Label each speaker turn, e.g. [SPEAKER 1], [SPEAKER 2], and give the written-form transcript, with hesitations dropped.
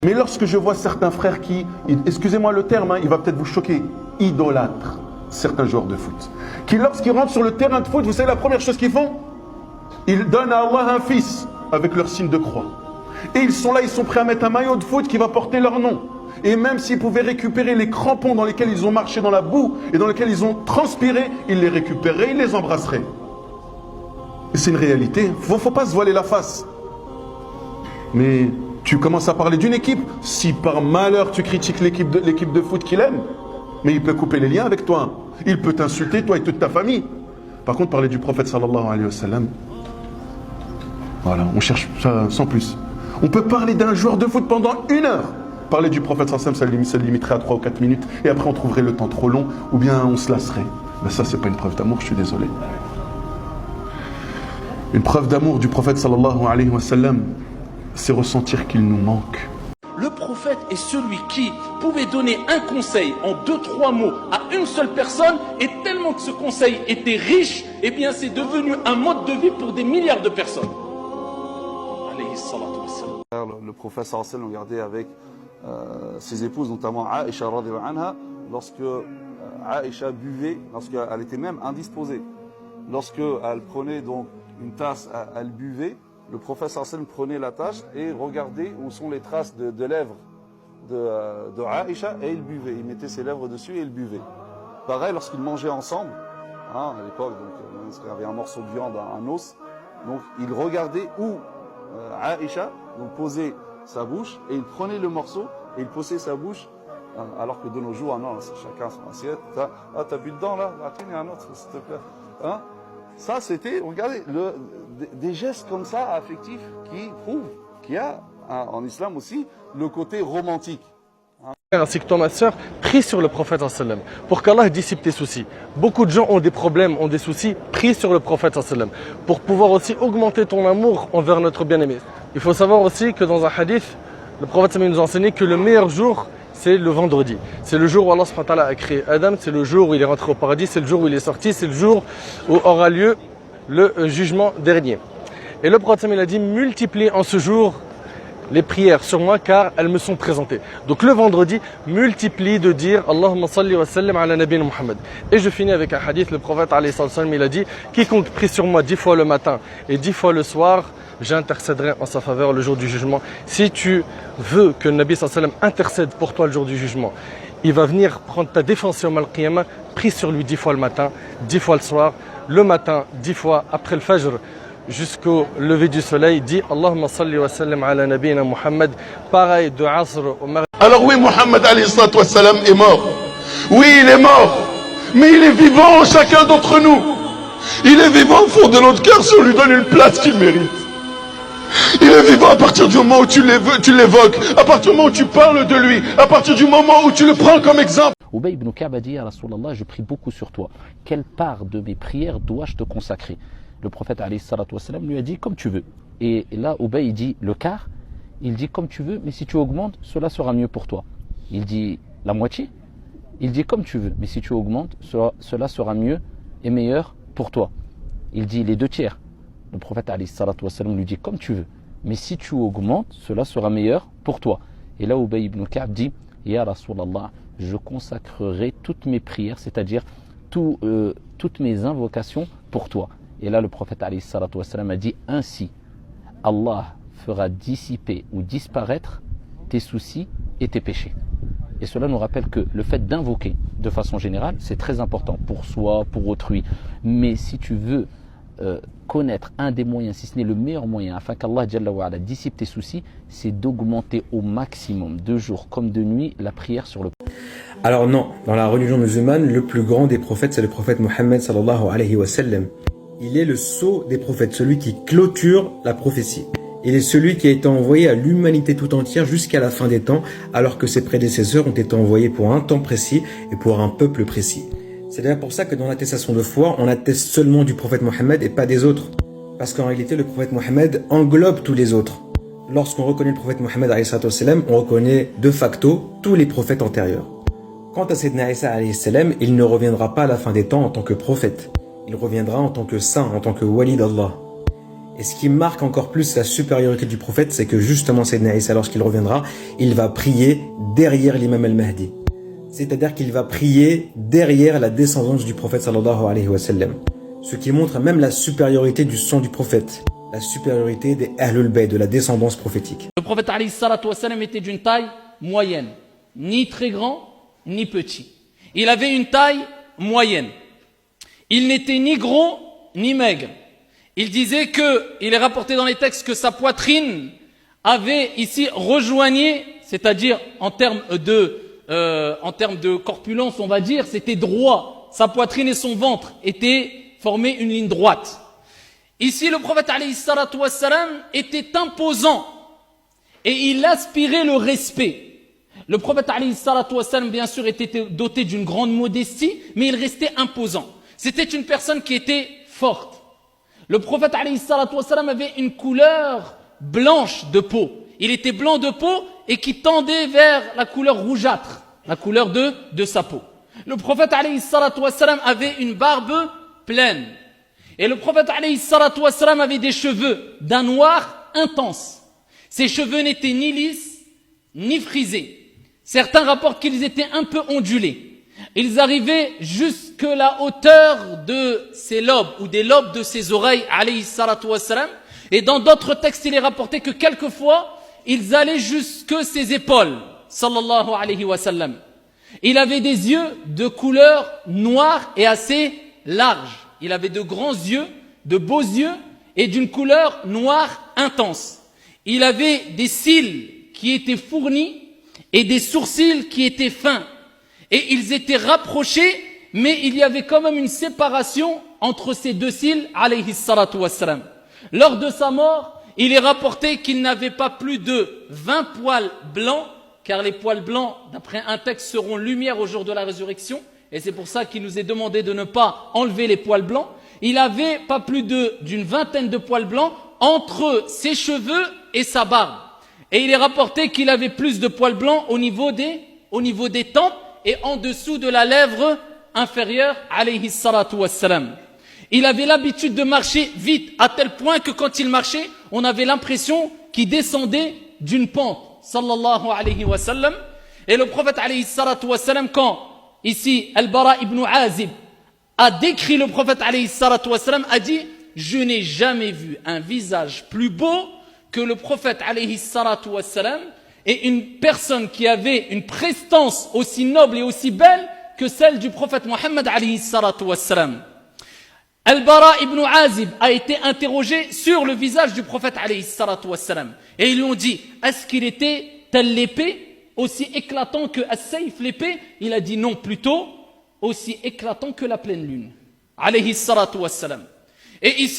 [SPEAKER 1] Mais lorsque je vois certains frères qui, excusez-moi le terme, il va peut-être vous choquer, idolâtrent certains joueurs de foot, qui lorsqu'ils rentrent sur le terrain de foot, vous savez la première chose qu'ils font? Ils donnent à Allah un fils avec leur signe de croix. Et ils sont là, ils sont prêts à mettre un maillot de foot qui va porter leur nom. Et même s'ils pouvaient récupérer les crampons dans lesquels ils ont marché dans la boue et dans lesquels ils ont transpiré, ils les récupéreraient, ils les embrasseraient. Et c'est une réalité, faut pas se voiler la face. Mais tu commences à parler d'une équipe, si par malheur tu critiques l'équipe de foot qu'il aime, mais il peut couper les liens avec toi. Il peut t'insulter, toi et toute ta famille. Par contre, parler du prophète sallallahu alayhi wa sallam, voilà, on cherche ça sans plus. On peut parler d'un joueur de foot pendant 1 heure. Parler du prophète sallallahu alayhi wa sallam, ça limiterait à 3 ou 4 minutes. Et après, on trouverait le temps trop long, ou bien on se lasserait. Ben ça, c'est pas une preuve d'amour, je suis désolé. Une preuve d'amour du prophète sallallahu alayhi wa sallam, c'est ressentir qu'il nous manque.
[SPEAKER 2] Le prophète est celui qui pouvait donner un conseil en 2-3 mots à une seule personne, et tellement que ce conseil était riche, eh bien c'est devenu un mode de vie pour des milliards de personnes.
[SPEAKER 3] Le prophète sallallahu alayhi wa sallam regardait avec ses épouses, notamment Aïcha radhiyallahu anha, lorsque Aïcha buvait, lorsqu'elle était même indisposée. Lorsqu'elle prenait donc une tasse, elle buvait, le prophète sallallahu alayhi wa sallam prenait la tasse et regardait où sont les traces de lèvres de Aïcha, et il buvait. Il mettait ses lèvres dessus et il buvait. Pareil, lorsqu'ils mangeaient ensemble, à l'époque, il y avait un morceau de viande, un os, donc il regardait où Aïcha donc posait sa bouche, et il prenait le morceau et il posait sa bouche, alors que de nos jours, non, chacun son assiette. T'as bu dedans là, tiens, un autre, s'il te plaît. Hein? Ça, c'était, regardez, des gestes comme ça, affectifs, qui prouvent qu'il y a en islam aussi le côté romantique.
[SPEAKER 4] Ainsi que toi, ma soeur, prie sur le prophète sallam pour qu'Allah dissipe tes soucis. Beaucoup de gens ont des problèmes, ont des soucis, prie sur le prophète sallam pour pouvoir aussi augmenter ton amour envers notre bien-aimé. Il faut savoir aussi que dans un hadith, le prophète sallam nous a enseigné que le meilleur jour, c'est le vendredi. C'est le jour où Allah subhanahu wa ta'ala a créé Adam, c'est le jour où il est rentré au paradis, c'est le jour où il est sorti, c'est le jour où aura lieu le jugement dernier. Et le prophète sallam a dit, multiplie en ce jour les prières sur moi, car elles me sont présentées. Donc le vendredi, multiplie de dire Allahumma salli wa sallim ala nabiyina Muhammad. Et je finis avec un hadith, le prophète alayhi sallam, il a dit, quiconque prie sur moi 10 fois le matin et 10 fois le soir, j'intercéderai en sa faveur le jour du jugement. Si tu veux que le Nabi sallam intercède pour toi le jour du jugement, il va venir prendre ta défense au al-Qiyamah, prie sur lui 10 fois le matin, 10 fois le soir, le matin 10 fois après le Fajr, jusqu'au lever du soleil, dit Allahumma salli wa sallim ala nabiyina Muhammad, pareil de Asr au Maghrib.
[SPEAKER 1] Alors oui, Mohammed alayhi salatu wa salam est mort. Oui, il est mort. Mais il est vivant en chacun d'entre nous. Il est vivant au fond de notre cœur si on lui donne une place qu'il mérite. Il est vivant à partir du moment où tu l'évoques, à partir du moment où tu parles de lui, à partir du moment où tu le prends comme exemple.
[SPEAKER 5] Ubay ibn Ka'b a dit à Rasulallah, je prie beaucoup sur toi. Quelle part de mes prières dois-je te consacrer? Le prophète alayhi salatu wassalam lui a dit comme tu veux. Et là, Ubay il dit le quart. Il dit comme tu veux, mais si tu augmentes, cela sera mieux pour toi. Il dit la moitié. Il dit comme tu veux, mais si tu augmentes, cela sera mieux et meilleur pour toi. Il dit les 2 tiers. Le prophète alayhi salatu wassalam lui dit comme tu veux, mais si tu augmentes, cela sera meilleur pour toi. Et là, Ubay ibn Ka'b dit Ya Rasulallah, je consacrerai toutes mes prières, c'est-à-dire toutes mes invocations pour toi. Et là, le prophète alayhi salatu wassalam a dit ainsi, Allah fera dissiper ou disparaître tes soucis et tes péchés. Et cela nous rappelle que le fait d'invoquer de façon générale, c'est très important pour soi, pour autrui. Mais si tu veux connaître un des moyens, si ce n'est le meilleur moyen, afin qu'Allah Jalla wa Ala dissipe tes soucis, c'est d'augmenter au maximum, de jour comme de nuit, la prière sur le prophète.
[SPEAKER 6] Alors non, dans la religion musulmane, le plus grand des prophètes, c'est le prophète Mohammed sallallahu alayhi wa sallam. Il est le sceau des prophètes, celui qui clôture la prophétie. Il est celui qui a été envoyé à l'humanité tout entière jusqu'à la fin des temps, alors que ses prédécesseurs ont été envoyés pour un temps précis et pour un peuple précis. C'est d'ailleurs pour ça que dans l'attestation de foi, on atteste seulement du prophète Mohammed et pas des autres. Parce qu'en réalité, le prophète Mohammed englobe tous les autres. Lorsqu'on reconnaît le prophète Mohammed, on reconnaît de facto tous les prophètes antérieurs. Quant à Sayyidina Isa, il ne reviendra pas à la fin des temps en tant que prophète. Il reviendra en tant que saint, en tant que wali d'Allah. Et ce qui marque encore plus la supériorité du prophète, c'est que justement Sayyidina Isa, lorsqu'il reviendra, il va prier derrière l'imam al-Mahdi. C'est-à-dire qu'il va prier derrière la descendance du prophète sallallahu alayhi wa sallam. Ce qui montre même la supériorité du sang du prophète, la supériorité des Ahlul Bayt, de la descendance prophétique.
[SPEAKER 7] Le prophète alayhi salatu wassalam était d'une taille moyenne, ni très grand, ni petit. Il avait une taille moyenne. Il n'était ni gros, ni maigre. Il disait il est rapporté dans les textes que sa poitrine avait ici rejoigné, c'est-à-dire en termes de corpulence, on va dire, c'était droit. Sa poitrine et son ventre étaient formés une ligne droite. Ici, le prophète alayhi salatu wassalam était imposant et il aspirait le respect. Le prophète alayhi salatu wassalam, bien sûr, était doté d'une grande modestie, mais il restait imposant. C'était une personne qui était forte. Le prophète alayhi salatu wassalam avait une couleur blanche de peau. Il était blanc de peau et qui tendait vers la couleur rougeâtre, la couleur de sa peau. Le prophète alayhi salatu wassalam avait une barbe pleine. Et le prophète alayhi salatu wassalam avait des cheveux d'un noir intense. Ses cheveux n'étaient ni lisses, ni frisés. Certains rapportent qu'ils étaient un peu ondulés. Ils arrivaient jusque la hauteur de ses lobes ou des lobes de ses oreilles, alayhi salatu wassalam. Et dans d'autres textes, il est rapporté que quelquefois, ils allaient jusque ses épaules, sallallahu alayhi wa sallam. Il avait des yeux de couleur noire et assez large. Il avait de grands yeux, de beaux yeux et d'une couleur noire intense. Il avait des cils qui étaient fournis et des sourcils qui étaient fins. Et ils étaient rapprochés, mais il y avait quand même une séparation entre ces deux cils, alayhi salatu wassalam. Lors de sa mort, il est rapporté qu'il n'avait pas plus de 20 poils blancs, car les poils blancs, d'après un texte, seront lumière au jour de la résurrection. Et c'est pour ça qu'il nous est demandé de ne pas enlever les poils blancs. Il avait pas plus d'une vingtaine de poils blancs entre ses cheveux et sa barbe. Et il est rapporté qu'il avait plus de poils blancs au niveau des tempes et en dessous de la lèvre inférieure, alayhi salatu wassalam. Il avait l'habitude de marcher vite, à tel point que quand il marchait, on avait l'impression qu'il descendait d'une pente, sallallahu alayhi wa sallam. Et le prophète alayhi salatu wassalam, quand ici Al-Bara ibn Azib a décrit le prophète alayhi salatu wassalam, a dit: je n'ai jamais vu un visage plus beau que le prophète alayhi salatu wassalam, et une personne qui avait une prestance aussi noble et aussi belle que celle du prophète Mohammed alayhi salatu wassalam. Al-Bara ibn Azib a été interrogé sur le visage du prophète alayhi salatu wassalam. Et ils lui ont dit: est-ce qu'il était tel l'épée, aussi éclatant que as-sayf, l'épée? Il a dit non, plutôt aussi éclatant que la pleine lune. Alayhi salatu wassalam. Et ici,